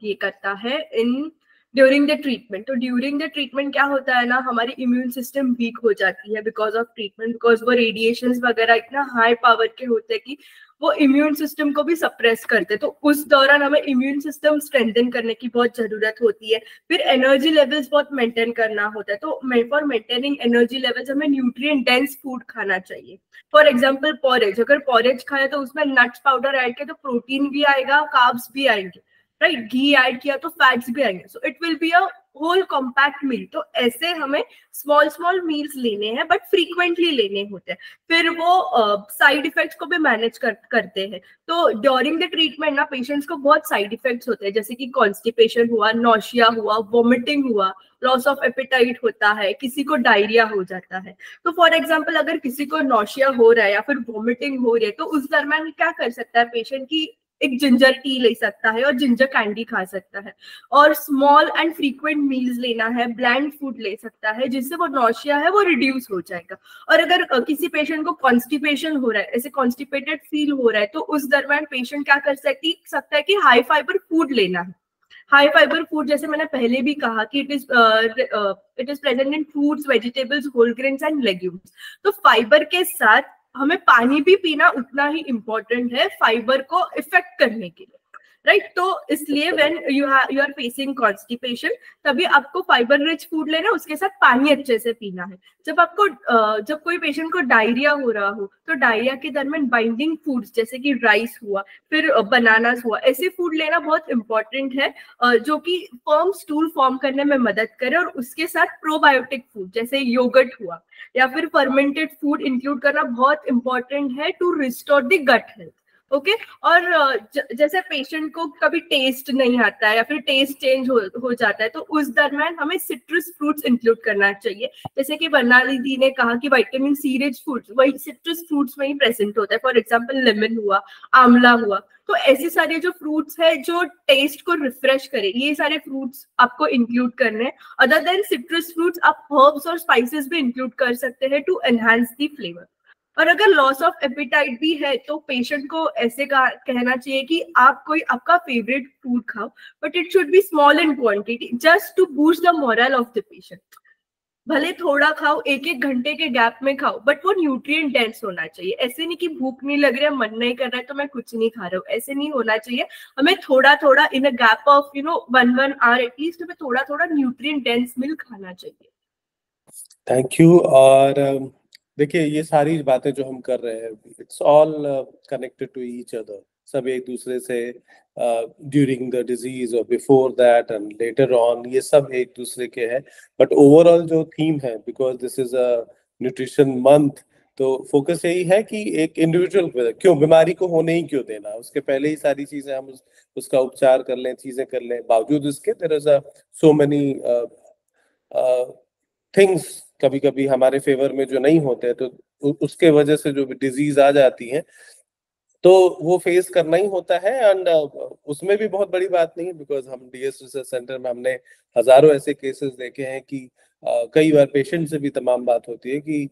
ये करता है इन ड्यूरिंग द ट्रीटमेंट। तो ड्यूरिंग द ट्रीटमेंट क्या होता है ना, हमारी इम्यून सिस्टम वीक हो जाती है बिकॉज ऑफ ट्रीटमेंट, बिकॉज वो रेडिएशंस वगैरह इतना हाई पावर के होते हैं कि वो इम्यून सिस्टम को भी सप्रेस करते हैं। तो उस दौरान हमें इम्यून सिस्टम स्ट्रेंथन करने की बहुत जरूरत होती है। फिर एनर्जी लेवल्स बहुत मेंटेन करना होता है। तो फॉर मेंटेनिंग एनर्जी लेवल्स हमें न्यूट्रिएंट डेंस फूड खाना चाहिए। फॉर एग्जाम्पल पॉरेज, अगर पॉरेज खाए तो उसमें नट्स पाउडर ऐड किया तो प्रोटीन भी आएगा, कार्ब्स भी आएंगे, राइट, घी ऐड किया तो फैट्स भी आएंगे। So it will be a whole compact meal. तो ऐसे हमें स्मॉल मील्स लेने हैं, बट फ्रीक्वेंटली लेने होते हैं। फिर वो साइड इफेक्ट्स को भी मैनेज करते हैं। तो ड्यूरिंग द ट्रीटमेंट ना पेशेंट्स को बहुत साइड इफेक्ट्स होते हैं, जैसे कि कॉन्स्टिपेशन हुआ, नॉशिया हुआ, वॉमिटिंग हुआ, लॉस ऑफ एपेटाइट होता है, किसी को डायरिया हो जाता है। तो फॉर एग्जाम्पल अगर किसी को नॉशिया हो रहा है या फिर वॉमिटिंग हो रही है, तो उस दरम्यान क्या कर सकता है पेशेंट की एक जिंजर टी ले सकता है और जिंजर कैंडी खा सकता है, और स्मॉल एंड फ्रीक्वेंट मील्स लेना है, ब्लैंड फूड ले सकता है, जिससे वो नॉशिया है वो रिड्यूस हो जाएगा। और अगर किसी पेशेंट को कॉन्स्टिपेशन हो रहा है, ऐसे कॉन्स्टिपेटेड फील हो रहा है, तो उस दरम्यान पेशेंट क्या कर सकता है कि हाई फाइबर फूड लेना है। हाई फाइबर फूड जैसे मैंने पहले भी कहा कि it is present in fruits, vegetables, whole grains and legumes. तो फाइबर के साथ हमें पानी भी पीना उतना ही इम्पोर्टेंट है फाइबर को इफेक्ट करने के लिए, राइट। तो इसलिए when you are facing constipation, तभी आपको फाइबर रिच फूड लेना, उसके साथ पानी अच्छे से पीना है। जब कोई पेशेंट को डायरिया हो रहा हो, तो डायरिया के दरमियान बाइंडिंग फूड्स जैसे कि राइस हुआ, फिर बनानास हुआ, ऐसे फूड लेना बहुत इंपॉर्टेंट है, जो कि फर्म स्टूल फॉर्म करने में मदद करे। और उसके साथ प्रोबायोटिक फूड जैसे योगर्ट हुआ या फिर फर्मेंटेड फूड इंक्लूड करना बहुत इंपॉर्टेंट है to restore the gut health. Okay और जैसे पेशेंट को कभी टेस्ट नहीं आता है या फिर टेस्ट चेंज हो जाता है, तो उस दरम्यान हमें सिट्रस फ्रूट्स इंक्लूड करना चाहिए। जैसे कि वर्णाली दी ने कहा कि विटामिन सी रिच फ्रूट्स वही सिट्रस फ्रूट्स में ही प्रेजेंट होता है। फॉर एग्जांपल लेमन हुआ, आंवला हुआ, तो ऐसे सारे जो फ्रूट्स है जो टेस्ट को रिफ्रेश करे, ये सारे फ्रूट्स आपको इंक्लूड करने हैं। अदर देन सिट्रस फ्रूट्स आप हर्ब्स और स्पाइसेस भी इंक्लूड कर सकते हैं टू एनहांस द फ्लेवर। और अगर लॉस ऑफ एपिटाइट भी है तो पेशेंट को ऐसे कहना चाहिए कि आप कोई आपका फेवरेट फूड खाओ, but it should be small in quantity just to boost the morale of the patient. भले थोड़ा खाओ, एक एक घंटे के गैप में खाओ, बट वो न्यूट्रिएंट डेंस होना चाहिए। ऐसे नहीं कि भूख नहीं लग रहा है, मन नहीं कर रहा है तो मैं कुछ नहीं खा रहा हूँ, ऐसे नहीं होना चाहिए। हमें थोड़ा थोड़ा in a gap of 1 hour at least हमें थोड़ा थोड़ा न्यूट्रिएंट डेंस मिल खाना चाहिए। Thank you. और देखिए ये सारी बातें जो हम कर रहे हैं, it's all connected to each other. सब एक दूसरे से ड्यूरिंग द डिजीज और before that and later on, ये सब एक दूसरे के हैं। बट ओवरऑल जो थीम है, because this is a nutrition month, तो फोकस यही है कि एक इंडिविजुअल क्यों बीमारी को होने ही क्यों देना, उसके पहले ही सारी चीजें हम उसका उपचार कर लें, चीजें कर लें। बावजूद इसके there is so many things कभी कभी हमारे फेवर में जो नहीं होते हैं, तो उसके वजह से जो डिजीज आ जाती है तो वो फेस करना ही होता है। एंड उसमें भी बहुत बड़ी बात नहीं है, बिकॉज हम डीएस रिसर्च सेंटर में हमने हजारों ऐसे केसेस देखे हैं कि कई बार पेशेंट से भी तमाम बात होती है कि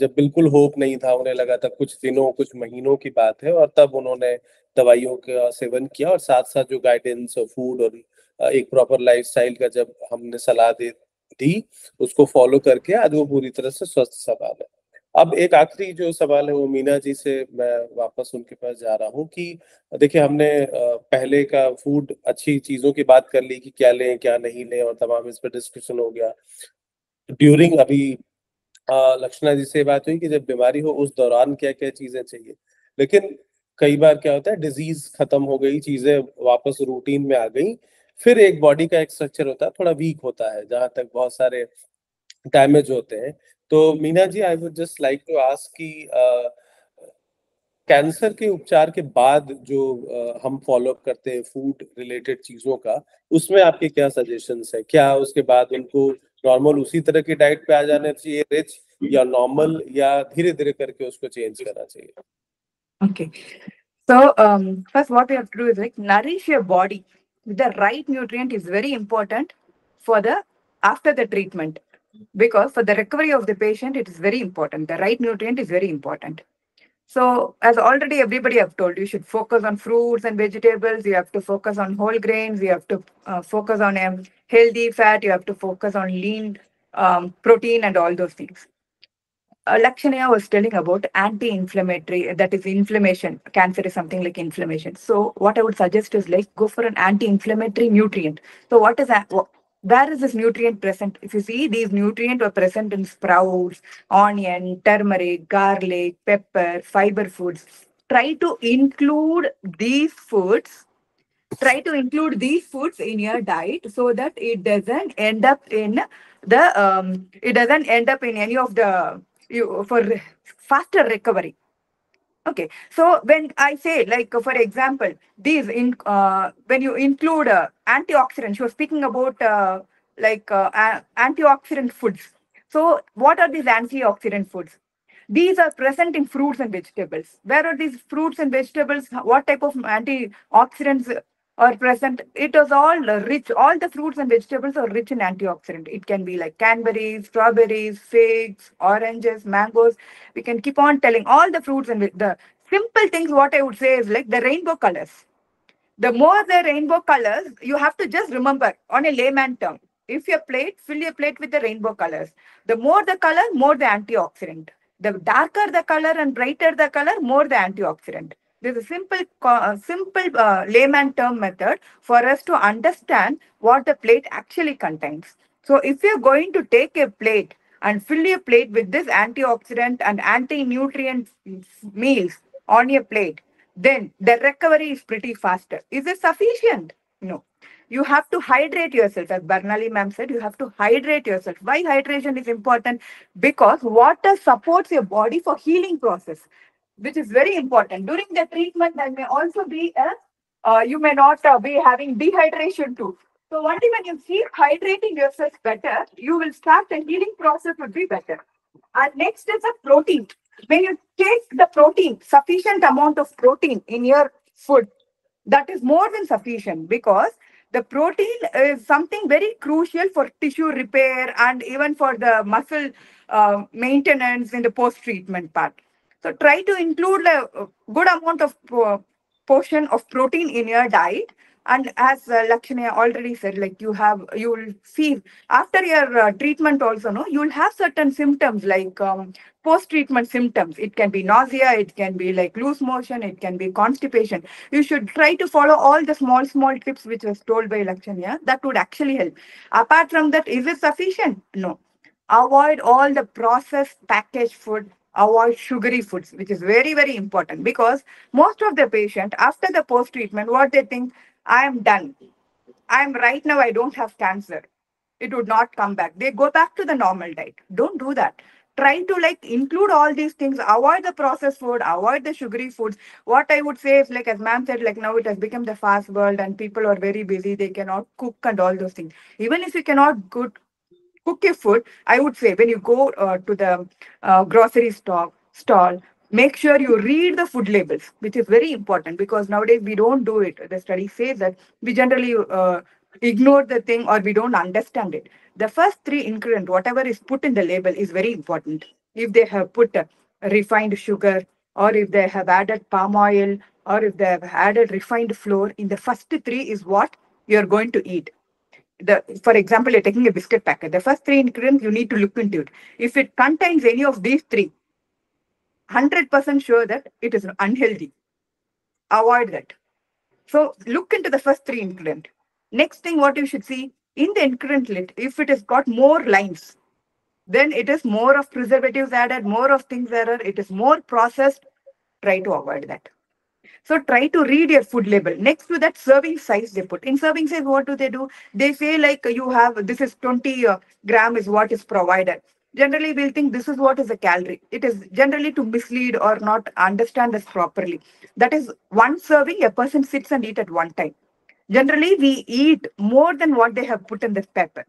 जब बिल्कुल होप नहीं था, उन्हें लगा था कुछ दिनों कुछ महीनों की बात है, और तब उन्होंने दवाइयों का सेवन किया और साथ साथ जो गाइडेंस और फूड और एक प्रॉपर लाइफस्टाइल का जब हमने सलाह दी, उसको फॉलो करके आज वो पूरी तरह से स्वस्थ सवाल है। अब एक आखिरी जो सवाल है वो मीना जी से मैं वापस उनके पास जा रहा हूँ कि देखिए हमने पहले का फूड अच्छी चीजों की बात कर ली कि क्या लें क्या नहीं लें और तमाम इस पर डिस्कशन हो गया। ड्यूरिंग अभी लक्षणा जी से बात हुई कि जब बीमारी हो उस दौरान क्या क्या चीजें चाहिए, लेकिन कई बार क्या होता है डिजीज खत्म हो गई, चीजें वापस रूटीन में आ गई, फिर एक बॉडी का एक स्ट्रक्चर होता है थोड़ा वीक होता है, जहां तक बहुत सारे डैमेज होते हैं। तो Meena ji, I would just like to ask कि कैंसर के उपचार के बाद जो हम फॉलो अप करते हैं फूड रिलेटेड चीजों का, उसमें आपके क्या सजेशंस है? क्या उसके बाद उनको नॉर्मल उसी तरह की डाइट पे आ जाना चाहिए रिच, या नॉर्मल, या धीरे धीरे करके उसको चेंज करना चाहिए? Okay. So, first, what we have to do is like nourish your body with the right nutrient is very important for the after the treatment, because for the recovery of the patient it is very important. The right nutrient is very important. So, as already everybody have told, you should focus on fruits and vegetables. You have to focus on whole grains. You have to focus on healthy fat. You have to focus on lean protein and all those things. Lakshana was telling about anti-inflammatory, that is inflammation. Cancer is something like inflammation. So what I would suggest is like go for an anti-inflammatory nutrient. So what is that? Where is this nutrient present? If you see, these nutrients are present in sprouts, onion, turmeric, garlic, pepper, fiber foods. Try to include these foods. Try to include these foods in your diet so that it doesn't end up in any of the for faster recovery. Okay, so when I say, like, for example, these when you include antioxidants, you are speaking about antioxidant foods. So what are these antioxidant foods? These are present in fruits and vegetables. Where are these fruits and vegetables? What type of antioxidants are present? It is all rich. All the fruits and vegetables are rich in antioxidant. It can be like cranberries, strawberries, figs, oranges, mangoes. We can keep on telling all the fruits and the simple things. What I would say is like the rainbow colors. The more the rainbow colors, you have to just remember on a layman term. If your plate, fill your plate with the rainbow colors. The more the color, more the antioxidant. The darker the color and brighter the color, more the antioxidant. There's a simple layman term method for us to understand what the plate actually contains. So if you're going to take a plate and fill your plate with this antioxidant and anti-nutrient meals on your plate, then the recovery is pretty faster. Is it sufficient? No. You have to hydrate yourself. As Barnali ma'am said, you have to hydrate yourself. Why hydration is important? Because water supports your body for healing process. which is very important. During the treatment, there may also be you may not be having dehydration too. So only when you keep hydrating yourself better, you will start the healing process would be better. And next is the protein. When you take the protein, sufficient amount of protein in your food, that is more than sufficient, because the protein is something very crucial for tissue repair and even for the muscle maintenance in the post-treatment part. So try to include a good amount of portion of protein in your diet. And as Lakshmi already said, like you will feel after your treatment also, no, you will have certain symptoms like post-treatment symptoms. It can be nausea, it can be like loose motion, it can be constipation. You should try to follow all the small tips which was told by Lakshanya. That would actually help. Apart from that, is it sufficient? No. Avoid all the processed packaged food. Avoid sugary foods, which is very, very important, because most of the patient after the post treatment, what they think, I am done. I am right now, I don't have cancer. It would not come back. They go back to the normal diet. Don't do that. Try to like include all these things. Avoid the processed food, avoid the sugary foods. What I would say is, like as ma'am said, like now it has become the fast world and people are very busy. They cannot cook and all those things. Even if you cannot cook your food, I would say when you go to the grocery stall, make sure you read the food labels, which is very important, because nowadays we don't do it. The study says that we generally ignore the thing or we don't understand it. The first three ingredients, whatever is put in the label, is very important. If they have put refined sugar, or if they have added palm oil, or if they have added refined flour, in the first three is what you're going to eat. For example, you're taking a biscuit packet. The first three ingredients, you need to look into it. If it contains any of these three, 100% sure that it is unhealthy. Avoid that. So look into the first three ingredients. Next thing, what you should see in the ingredient list, if it has got more lines, then it is more of preservatives added, more of things added, it is more processed. Try to avoid that. So try to read your food label. Next to that, serving size they put. In serving size, what do? They say like you have, this is 20 gram is what is provided. Generally, we'll think this is what is a calorie. It is generally to mislead or not understand this properly. That is one serving, a person sits and eat at one time. Generally, we eat more than what they have put in this paper.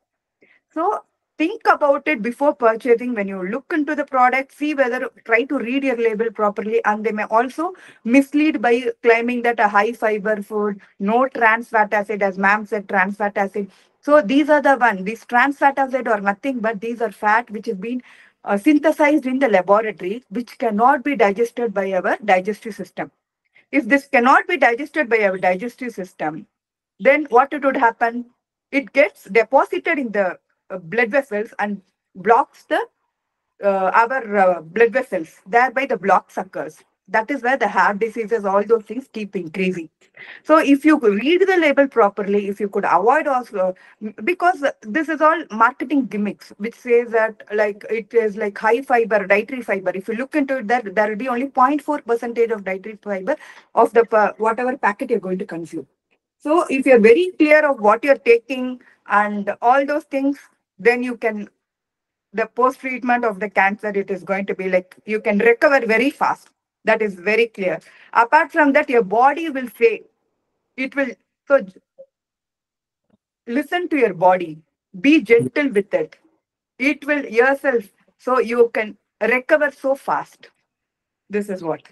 So think about it before purchasing. When you look into the product, see whether, try to read your label properly. And they may also mislead by claiming that a high fiber food, no trans fat acid, as ma'am said, trans fat acid. So these are the one. These trans fat acid are nothing but these are fat which has been synthesized in the laboratory, which cannot be digested by our digestive system. If this cannot be digested by our digestive system, then what it would happen? It gets deposited in the blood vessels and blocks the our blood vessels. Thereby, the block occurs. That is where the heart diseases, all those things keep increasing. So, if you read the label properly, if you could avoid also, because this is all marketing gimmicks, which says that like it is like high fiber, dietary fiber. If you look into it, there will be only 0.4% of dietary fiber of the whatever packet you're going to consume. So if you're very clear of what you're taking and all those things, then you can, the post-treatment of the cancer, it is going to be like, you can recover very fast. That is very clear. Apart from that, your body will say, it will, so listen to your body, be gentle with it. It will yourself, so you can recover so fast. This is what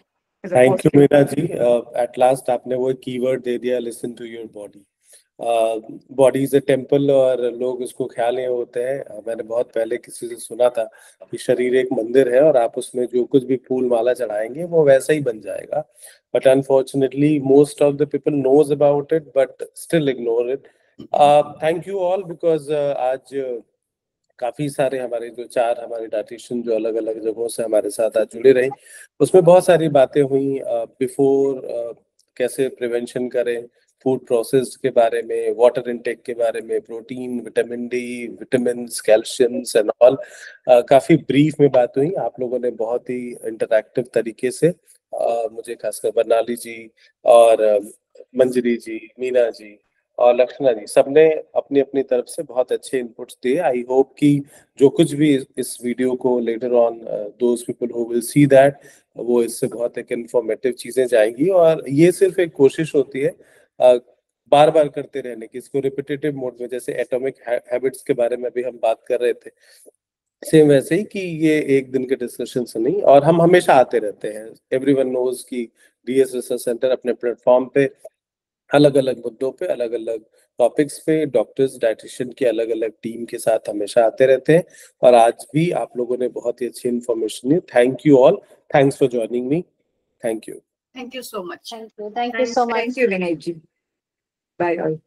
is a Thank you, post-treatment. Meena ji. At last, आपने वो keyword दे दिया, listen to your body. Body is a temple, और लोग उसको ख्याल नहीं होते हैं. मैंने बहुत पहले किसी से सुना था कि शरीर एक मंदिर है और आप उसमें जो कुछ भी फूल माला चढ़ाएंगे वो वैसा ही बन जाएगा. But unfortunately most of the people knows about it but still ignore it. Thank you all, because आज काफी सारे हमारे जो चार हमारे डायटिशियन जो अलग अलग जगहों से हमारे साथ आज जुड़े रहे, उसमें बहुत सारी बातें हुई. बिफोर कैसे प्रिवेंशन करें, फूड प्रोसेस के बारे में, वाटर इनटेक के बारे में, protein, vitamin D, vitamin, calciums and all. काफी ब्रीफ में बात हुई. आप लोगों ने बहुत ही इंटरैक्टिव तरीके से मुझे खासकर बरनाली जी और मंजरी जी, मीना जी और लक्षणा जी, सबने अपनी अपनी तरफ से बहुत अच्छे इनपुट्स दिए। आई होप कि जो कुछ भी इस वीडियो को later on those people who will see that, वो इससे बहुत एक इंफॉर्मेटिव चीजें जाएंगी। और ये सिर्फ एक कोशिश होती है बार बार करते रहने की, इसको रिपीटेटिव मोड में, जैसे एटॉमिक हैबिट्स के बारे में भी हम बात कर रहे थे, सेम वैसे ही कि ये एक दिन के डिस्कशन से नहीं, और हम हमेशा आते रहते हैं। एवरीवन नोज कि डीएस रिसर्च सेंटर अपने प्लेटफॉर्म पे अलग अलग मुद्दों पे, अलग अलग टॉपिक्स पे डॉक्टर्स, डाइटिशियन की अलग अलग टीम के साथ हमेशा आते रहते हैं। और आज भी आप लोगों ने बहुत ही अच्छी information the. Thank you all, thanks for joining me, thank you Thank you so much. Thank you so much. Thank you, Vinay ji. Bye all.